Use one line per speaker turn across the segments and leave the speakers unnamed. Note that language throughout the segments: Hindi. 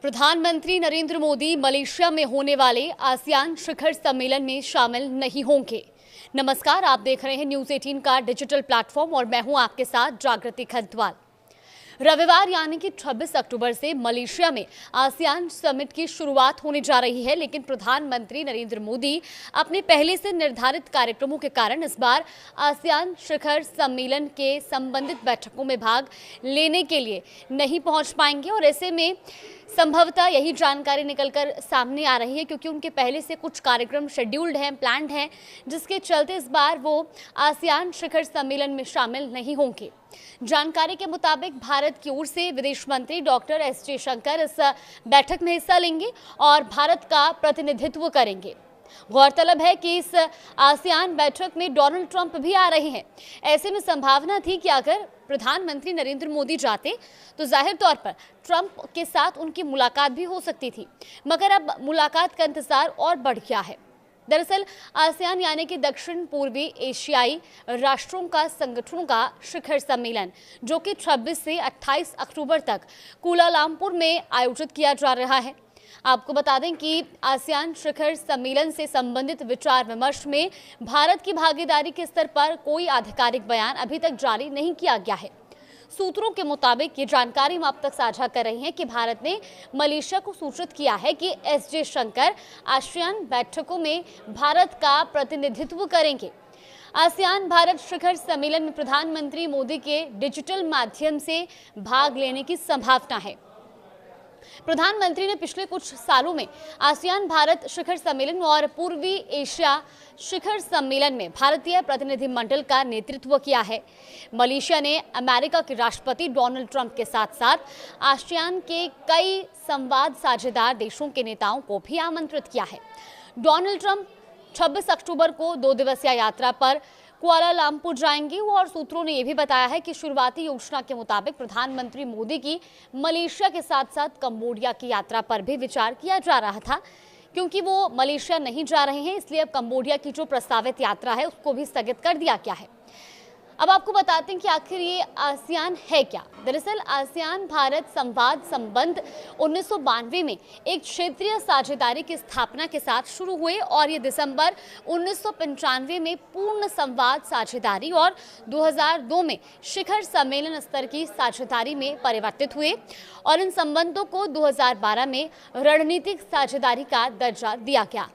प्रधानमंत्री नरेंद्र मोदी मलेशिया में होने वाले आसियान शिखर सम्मेलन में शामिल नहीं होंगे। नमस्कार, आप देख रहे हैं न्यूज़ 18 का डिजिटल प्लेटफॉर्म और मैं हूं आपके साथ जागृति खंतवाल। रविवार यानी कि 26 अक्टूबर से मलेशिया में आसियान समिट की शुरुआत होने जा रही है, लेकिन प्रधानमंत्री नरेंद्र मोदी अपने पहले से निर्धारित कार्यक्रमों के कारण इस बार आसियान शिखर सम्मेलन के संबंधित बैठकों में भाग लेने के लिए नहीं पहुंच पाएंगे और ऐसे में संभवतः यही जानकारी निकलकर सामने आ रही है, क्योंकि उनके पहले से कुछ कार्यक्रम शेड्यूल्ड हैं, प्लान्ड हैं, जिसके चलते इस बार वो आसियान शिखर सम्मेलन में शामिल नहीं होंगे। जानकारी के मुताबिक भारत की ओर से विदेश मंत्री डॉक्टर एस जयशंकर इस बैठक में हिस्सा लेंगे और भारत का प्रतिनिधित्व करेंगे। गौरतलब है कि इस आसियान बैठक में डोनाल्ड ट्रंप भी आ रहे हैं। ऐसे में संभावना थी कि अगर प्रधानमंत्री नरेंद्र मोदी जाते तो जाहिर तौर पर ट्रंप के साथ उनकी मुलाकात भी हो सकती थी, मगर अब मुलाकात का इंतजार और बढ़ गया है। दरअसल आसियान यानी कि दक्षिण पूर्वी एशियाई राष्ट्रों का संगठनों का शिखर सम्मेलन, जो कि 26 से 28 अक्टूबर तक कुआलालंपुर में आयोजित किया जा रहा है। आपको बता दें कि आसियान शिखर सम्मेलन से संबंधित विचार विमर्श में भारत की भागीदारी के स्तर पर कोई आधिकारिक बयान अभी तक जारी नहीं किया गया है। सूत्रों के मुताबिक ये जानकारी हम आप तक साझा कर रहे हैं कि भारत ने मलेशिया को सूचित किया है कि एस जयशंकर आसियान बैठकों में भारत का प्रतिनिधित्व करेंगे। आसियान भारत शिखर सम्मेलन में प्रधानमंत्री मोदी के डिजिटल माध्यम से भाग लेने की संभावना है। प्रधानमंत्री ने पिछले कुछ सालों में आसियान भारत शिखर सम्मेलन और पूर्वी एशिया शिखर सम्मेलन में भारतीय प्रतिनिधिमंडल का नेतृत्व किया है। मलेशिया ने अमेरिका के राष्ट्रपति डोनाल्ड ट्रंप के साथ साथ आसियान के कई संवाद साझेदार देशों के नेताओं को भी आमंत्रित किया है। डोनाल्ड ट्रंप 26 अक्टूबर को 2 दिवसीय यात्रा पर कुआलालंपुर जाएंगे और सूत्रों ने यह भी बताया है कि शुरुआती योजना के मुताबिक प्रधानमंत्री मोदी की मलेशिया के साथ साथ कंबोडिया की यात्रा पर भी विचार किया जा रहा था। क्योंकि वो मलेशिया नहीं जा रहे हैं, इसलिए अब कंबोडिया की जो प्रस्तावित यात्रा है उसको भी स्थगित कर दिया गया है। अब आपको बताते हैं कि आखिर ये आसियान है क्या। दरअसल आसियान भारत संवाद संबंध 1992 में एक क्षेत्रीय साझेदारी की स्थापना के साथ शुरू हुए और ये दिसंबर 1995 में पूर्ण संवाद साझेदारी और 2002 में शिखर सम्मेलन स्तर की साझेदारी में परिवर्तित हुए और इन संबंधों को 2012 में रणनीतिक साझेदारी का दर्जा दिया गया।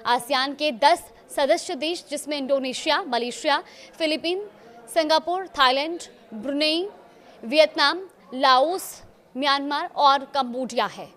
आसियान के 10 सदस्य देश, जिसमें Indonesia, Malaysia, Philippine, Singapore, Thailand, Brunei, Vietnam, Laos, Myanmar और कंबोडिया है।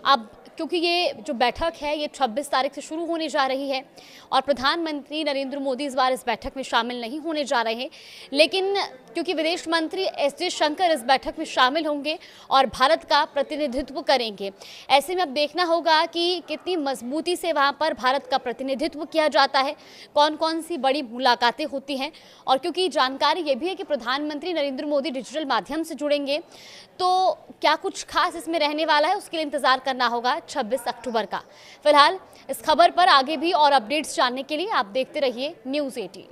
अब क्योंकि ये जो बैठक है ये 26 तारीख से शुरू होने जा रही है और प्रधानमंत्री नरेंद्र मोदी इस बार इस बैठक में शामिल नहीं होने जा रहे हैं, लेकिन क्योंकि विदेश मंत्री एस जयशंकर इस बैठक में शामिल होंगे और भारत का प्रतिनिधित्व करेंगे, ऐसे में अब देखना होगा कि कितनी मजबूती से वहाँ पर भारत का प्रतिनिधित्व किया जाता है, कौन कौन सी बड़ी मुलाकातें होती हैं। और क्योंकि जानकारी ये भी है कि प्रधानमंत्री नरेंद्र मोदी डिजिटल माध्यम से जुड़ेंगे, तो क्या कुछ खास इसमें रहने वाला है, उसके लिए इंतजार करना होगा 26 अक्टूबर का। फिलहाल इस खबर पर आगे भी और अपडेट्स जानने के लिए आप देखते रहिए न्यूज़ 18।